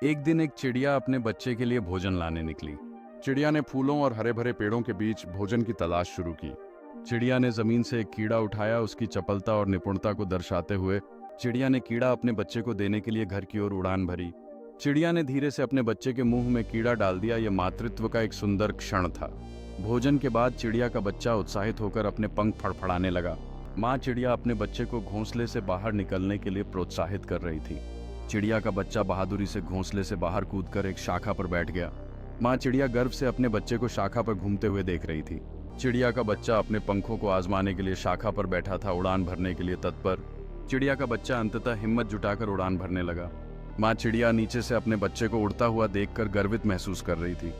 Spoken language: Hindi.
एक दिन एक चिड़िया अपने बच्चे के लिए भोजन लाने निकली। चिड़िया ने फूलों और हरे भरे पेड़ों के बीच भोजन की तलाश शुरू की। चिड़िया ने जमीन से एक कीड़ा उठाया। उसकी चपलता और निपुणता को दर्शाते हुए चिड़िया ने कीड़ा अपने बच्चे को देने के लिए घर की ओर उड़ान भरी। चिड़िया ने धीरे से अपने बच्चे के मुंह में कीड़ा डाल दिया। यह मातृत्व का एक सुंदर क्षण था। भोजन के बाद चिड़िया का बच्चा उत्साहित होकर अपने पंख फड़फड़ाने लगा। माँ चिड़िया अपने बच्चे को घोंसले से बाहर निकलने के लिए प्रोत्साहित कर रही थी। चिड़िया का बच्चा बहादुरी से घोंसले से बाहर कूदकर एक शाखा पर बैठ गया। माँ चिड़िया गर्व से अपने बच्चे को शाखा पर घूमते हुए देख रही थी। चिड़िया का बच्चा अपने पंखों को आजमाने के लिए शाखा पर बैठा था, उड़ान भरने के लिए तत्पर। चिड़िया का बच्चा अंततः हिम्मत जुटाकर उड़ान भरने लगा। माँ चिड़िया नीचे से अपने बच्चे को उड़ता हुआ देखकर गर्वित महसूस कर रही थी।